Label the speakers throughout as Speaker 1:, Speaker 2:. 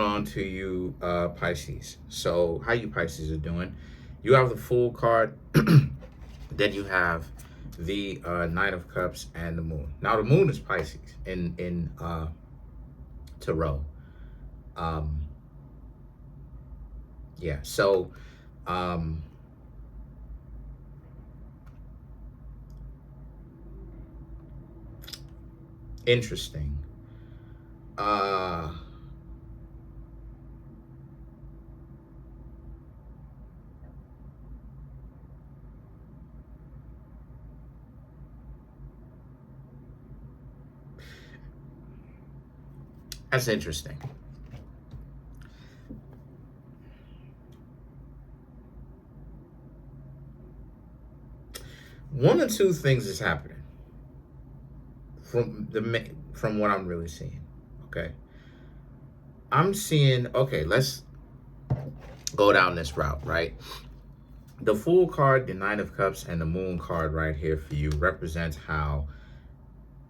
Speaker 1: On to you, Pisces. So how you Pisces are doing? You have the Fool card. Then you have the Knight of Cups and the Moon. Now the Moon is Pisces in Tarot. Um, yeah. So um, interesting. Uh, that's interesting. One or two things is happening from what I'm really seeing. Okay, I'm seeing. Okay, let's go down this route. Right, the Fool card, the Nine of Cups, and the Moon card right here for you represents how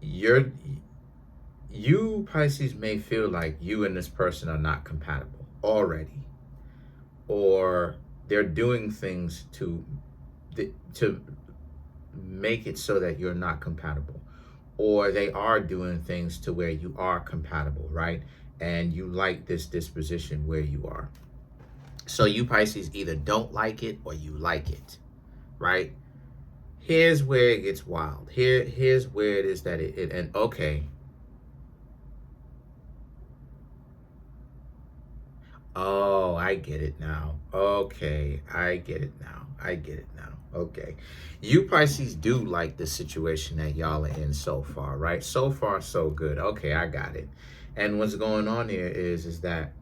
Speaker 1: you're you Pisces may feel like you and this person are not compatible already, or they're doing things to make it so that you're not compatible, or they are doing things to where you are compatible, right? And you like this disposition where you are. So you Pisces either don't like it or you like it, right? Here's where it gets wild. Here's where it is that it and okay. Oh, I get it now. Okay, I get it now. I get it now. Okay. You Pisces do like the situation that y'all are in so far, right? So far, so good. Okay, I got it. And what's going on here is that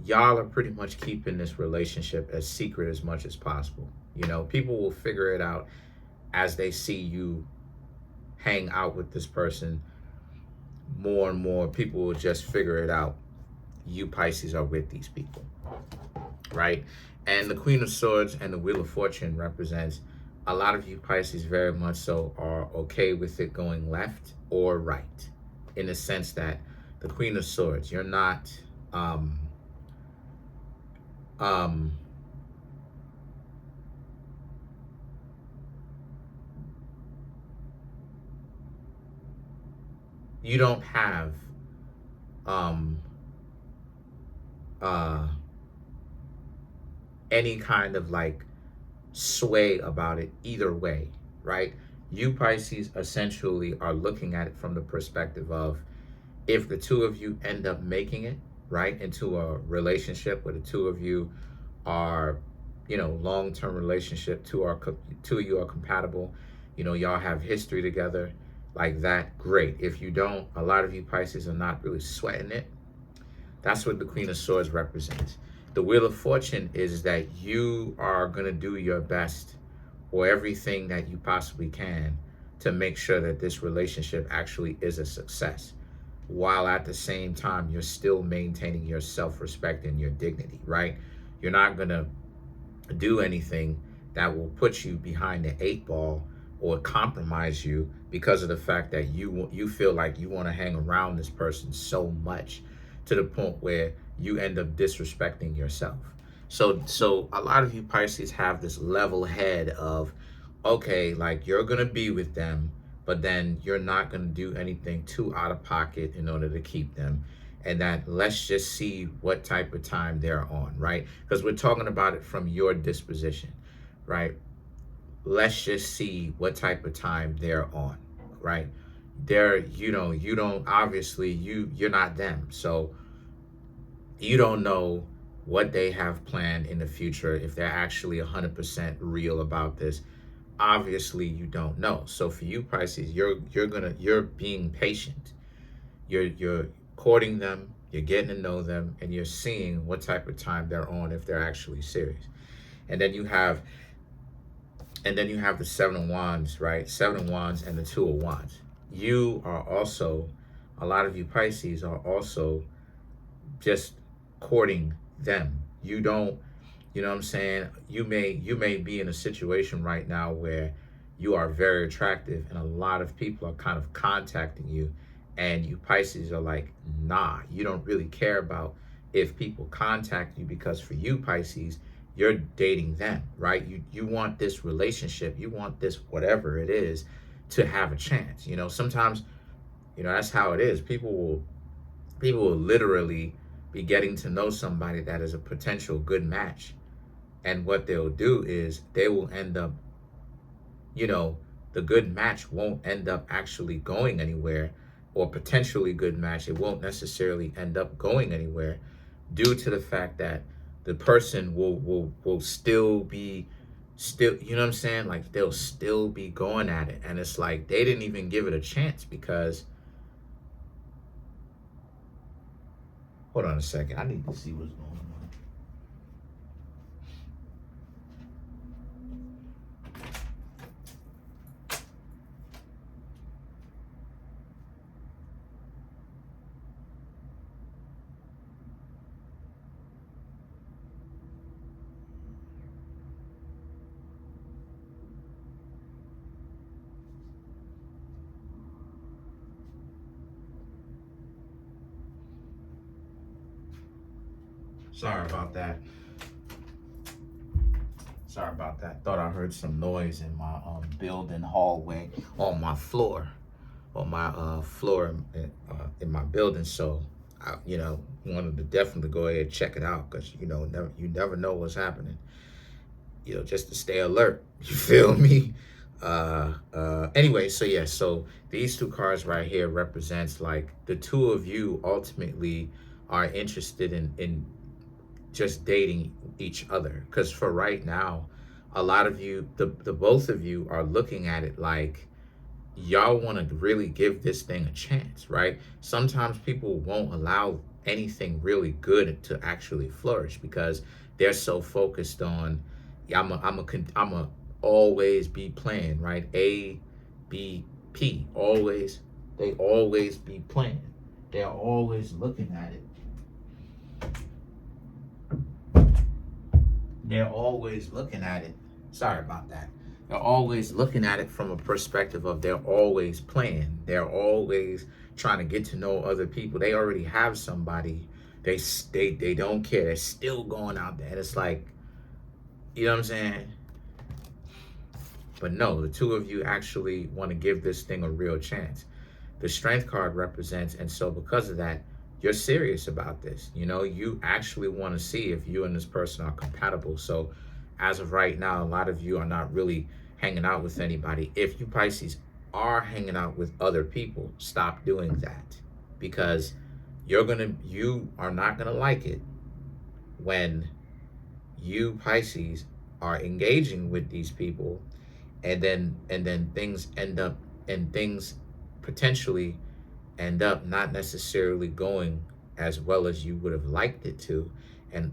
Speaker 1: y'all are pretty much keeping this relationship as secret as much as possible. You know, people will figure it out as they see you hang out with this person more and more. People will just figure it out. You Pisces are with these people, right? And the Queen of Swords and the Wheel of Fortune represents a lot of you Pisces very much so are okay with it going left or right, in the sense that the Queen of Swords, you're not um you don't have um uh any kind of like sway about it either way, right? You Pisces essentially are looking at it from the perspective of, if the two of you end up making it, right, into a relationship where the two of you are, long-term relationship, two of you are compatible, y'all have history together like that, great. If you don't, a lot of you Pisces are not really sweating it. That's what the Queen of Swords represents. The Wheel of Fortune is that you are going to do your best or everything that you possibly can to make sure that this relationship actually is a success, while at the same time you're still maintaining your self-respect and your dignity, right? You're not going to do anything that will put you behind the eight ball or compromise you because of the fact that you feel like you want to hang around this person so much to the point where you end up disrespecting yourself. So a lot of you Pisces have this level head of, okay, like you're gonna be with them, but then you're not gonna do anything too out of pocket in order to keep them. And that let's just see what type of time they're on, right? Because we're talking about it from your disposition, right? Let's just see what type of time they're on, right? They're, you don't obviously you're not them. So you don't know what they have planned in the future, if they're actually 100% real about this. Obviously you don't know. So for you Pisces, you're being patient. You're courting them, you're getting to know them, and you're seeing what type of time they're on, if they're actually serious. And then you have the Seven of Wands, right? Seven of Wands and the Two of Wands. You are also, a lot of you Pisces are also just courting them. You don't, you know what I'm saying? You may be in a situation right now where you are very attractive and a lot of people are kind of contacting you, and you Pisces are like, nah, you don't really care about if people contact you, because for you, Pisces, you're dating them, right? You want this relationship, you want this whatever it is to have a chance. You know, sometimes, you know, that's how it is. People will literally be getting to know somebody that is a potential good match. And what they'll do is they will end up, you know, the good match won't end up actually going anywhere, or potentially good match, it won't necessarily end up going anywhere due to the fact that the person will still, you know what I'm saying? Like they'll still be going at it. And it's like they didn't even give it a chance because, hold on a second, I need to see what's going on. Sorry about that. Sorry about that. Thought I heard some noise in my building hallway on my floor, floor in my building. So, you know, wanted to definitely go ahead and check it out because you never know what's happening. You know, just to stay alert. You feel me? Anyway, so yeah, so these two cards right here represents like the two of you ultimately are interested in just dating each other, because for right now a lot of you, the both of you are looking at it like y'all want to really give this thing a chance, right? Sometimes people won't allow anything really good to actually flourish because they're so focused on, yeah, I'm a always be playing, right? A B P, always, they always be playing, they're always looking at it. They're always looking at it. Sorry about that. They're always looking at it from a perspective of they're always playing. They're always trying to get to know other people. They already have somebody. They don't care. They're still going out there. And it's like, you know what I'm saying? But no, the two of you actually want to give this thing a real chance. The Strength card represents, and so because of that, you're serious about this. You know, you actually want to see if you and this person are compatible. So as of right now, a lot of you are not really hanging out with anybody. If you Pisces are hanging out with other people, stop doing that, because you are not gonna like it when you Pisces are engaging with these people and then things potentially end up not necessarily going as well as you would have liked it to, and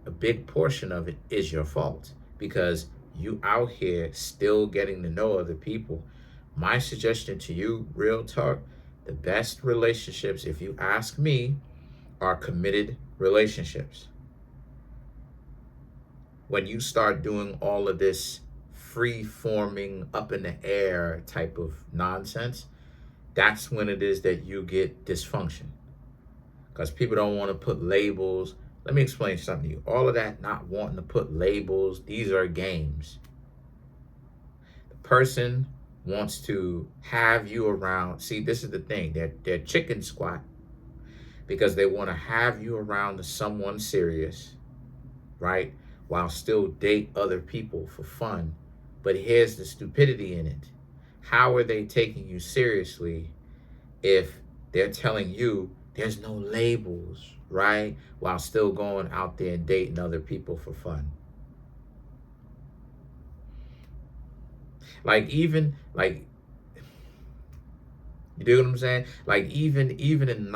Speaker 1: a big portion of it is your fault because you out here still getting to know other people. My suggestion to you, real talk, the best relationships, if you ask me, are committed relationships. When you start doing all of this free forming, up in the air type of nonsense, that's when it is that you get dysfunction, because people don't want to put labels. Let me explain something to you. All of that not wanting to put labels, these are games. The person wants to have you around. See, this is the thing. They're chicken squat because they want to have you around someone serious, right? While still date other people for fun. But here's the stupidity in it. How are they taking you seriously if they're telling you there's no labels, right? While still going out there and dating other people for fun. Like even like, you do what I'm saying? Like even in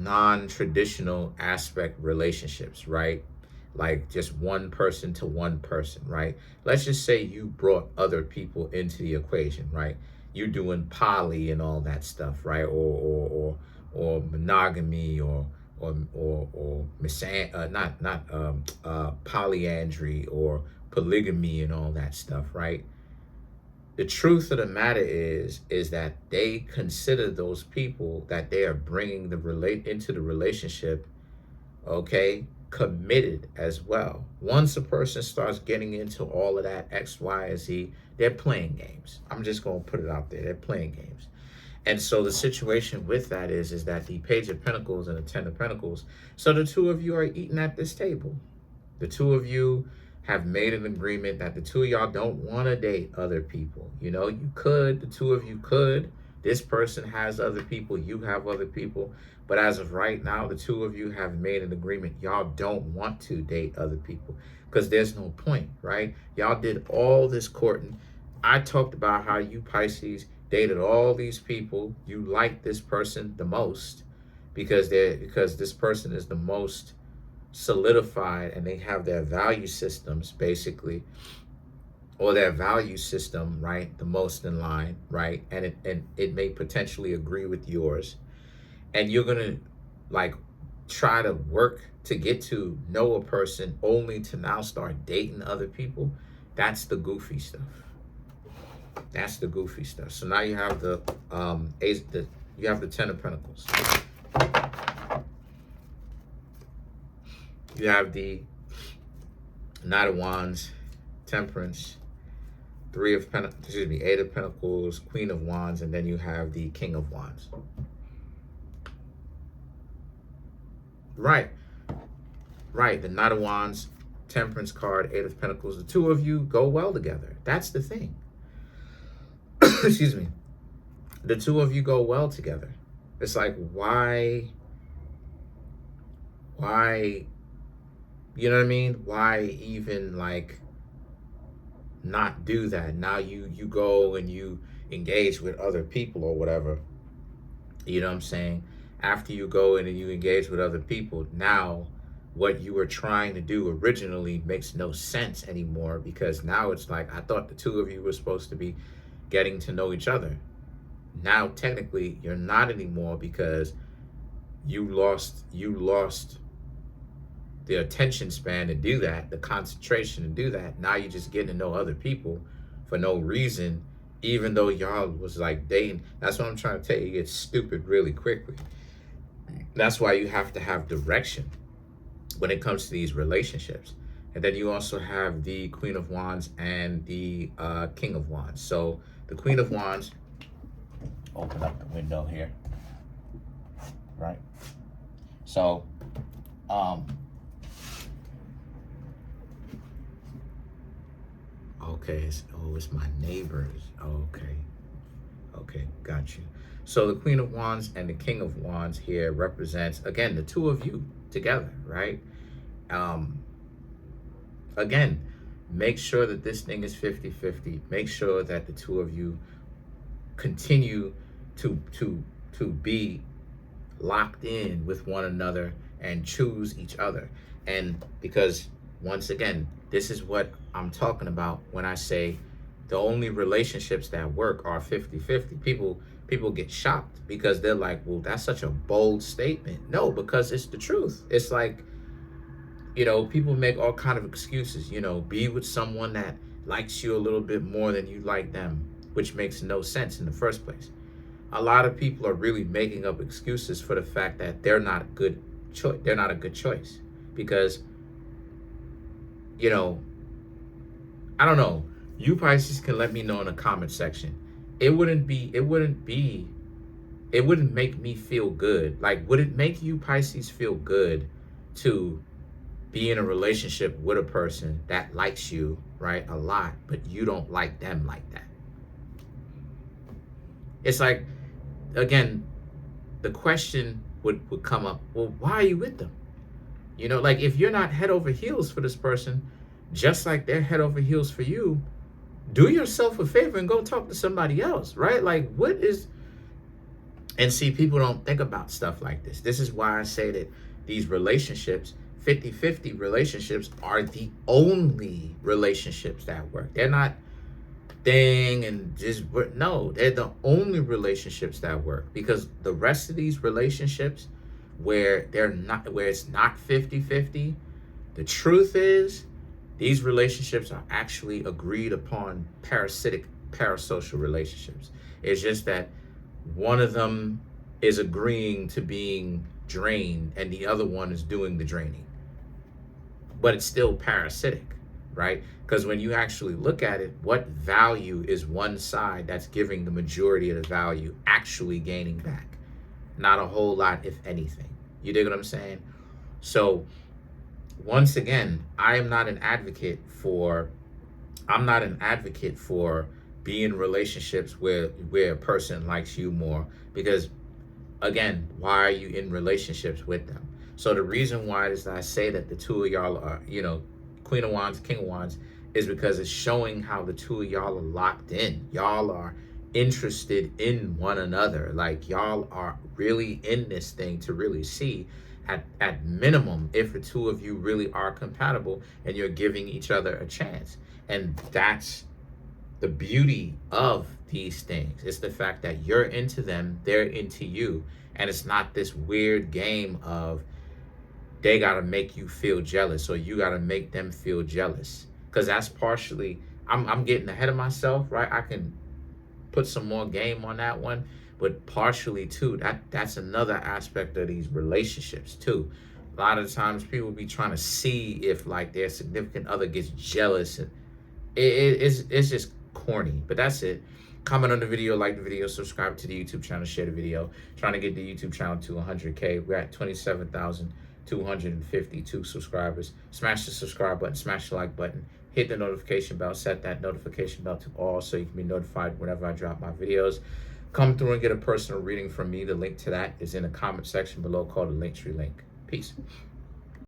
Speaker 1: non-traditional aspect relationships, right? Like just one person to one person, right? Let's just say you brought other people into the equation, right? You doing poly and all that stuff, right? Or monogamy or polyandry or polygamy and all that stuff, right? The truth of the matter is that they consider those people that they are bringing into the relationship, okay, committed as well. Once a person starts getting into all of that X, Y, and Z, they're playing games. I'm just going to put it out there. They're playing games. And so the situation with that is that the Page of Pentacles and the Ten of Pentacles, so the two of you are eating at this table. The two of you have made an agreement that the two of y'all don't want to date other people. You know, you could, the two of you could. This person has other people, you have other people. But as of right now, the two of you have made an agreement. Y'all don't want to date other people because there's no point, right? Y'all did all this courting. I talked about how you Pisces dated all these people. You like this person the most because this person is the most solidified and they have their value systems basically, or their value system, right, the most in line, right, and it may potentially agree with yours, and you're gonna like try to work to get to know a person only to now start dating other people. That's the goofy stuff. That's the goofy stuff. So now you have the you have the Ten of Pentacles. You have the Knight of Wands, Temperance, Eight of Pentacles, Queen of Wands, and then you have the King of Wands. Right. The Knight of Wands, Temperance card, Eight of Pentacles. The two of you go well together. That's the thing. Excuse me. The two of you go well together. It's like, why, you know what I mean? Why even like not do that? Now you go and you engage with other people or whatever. You know what I'm saying? After you go in and you engage with other people, now what you were trying to do originally makes no sense anymore, because now it's like, I thought the two of you were supposed to be getting to know each other. Now technically you're not anymore, because you lost the attention span to do that, the concentration to do that. Now you're just getting to know other people for no reason, even though y'all was like dating. That's what I'm trying to tell you. You get stupid really quickly. That's why you have to have direction when it comes to these relationships. And then you also have the Queen of Wands and the King of Wands. So the Queen of Wands, open up the window here, right? So, okay, it's my neighbors. Okay, got you. So the Queen of Wands and the King of Wands here represents, again, the two of you together, right? Again, make sure that this thing is 50-50. Make sure that the two of you continue to be locked in with one another and choose each other. And because, once again, this is what I'm talking about when I say the only relationships that work are 50-50. People get shocked because they're like, well, that's such a bold statement. No, because it's the truth. It's like, you know, people make all kind of excuses, you know, be with someone that likes you a little bit more than you like them, which makes no sense in the first place. A lot of people are really making up excuses for the fact that they're not a good choice. They're not a good choice because, you know, I don't know. You Pisces can let me know in the comment section. It wouldn't make me feel good. Like, would it make you Pisces feel good to be in a relationship with a person that likes you, right, a lot, but you don't like them like that? It's like, again, the question would come up, well, why are you with them? You know, like, if you're not head over heels for this person, just like they're head over heels for you, do yourself a favor and go talk to somebody else, right? Like, what is... And see, people don't think about stuff like this. This is why I say that these relationships, 50-50 relationships, are the only relationships that work. They're not thing and just, no, they're the only relationships that work, because the rest of these relationships where it's not 50-50, the truth is these relationships are actually agreed upon parasitic parasocial relationships. It's just that one of them is agreeing to being drained and the other one is doing the draining. But it's still parasitic, right? Because when you actually look at it, what value is one side that's giving the majority of the value actually gaining back? Not a whole lot, if anything. You dig what I'm saying? So once again, I'm not an advocate for being in relationships where a person likes you more, because again, why are you in relationships with them? So the reason why is that I say that the two of y'all are, Queen of Wands, King of Wands, is because it's showing how the two of y'all are locked in. Y'all are interested in one another. Like, y'all are really in this thing to really see at minimum if the two of you really are compatible and you're giving each other a chance. And that's the beauty of these things. It's the fact that you're into them, they're into you, and it's not this weird game of they gotta make you feel jealous or you gotta make them feel jealous. Because that's partially, I'm getting ahead of myself, right? I can put some more game on that one, but partially too, that's another aspect of these relationships too. A lot of times people be trying to see if like their significant other gets jealous, and it's just corny. But that's it. Comment on the video, like the video, subscribe to the YouTube channel, share the video. Trying to get the YouTube channel to 100K. We're at 27,252 subscribers. Smash the subscribe button, smash the like button, hit the notification bell, set that notification bell to all so you can be notified whenever I drop my videos. Come through and get a personal reading from me. The link to that is in the comment section below, called the Linktree link. Peace.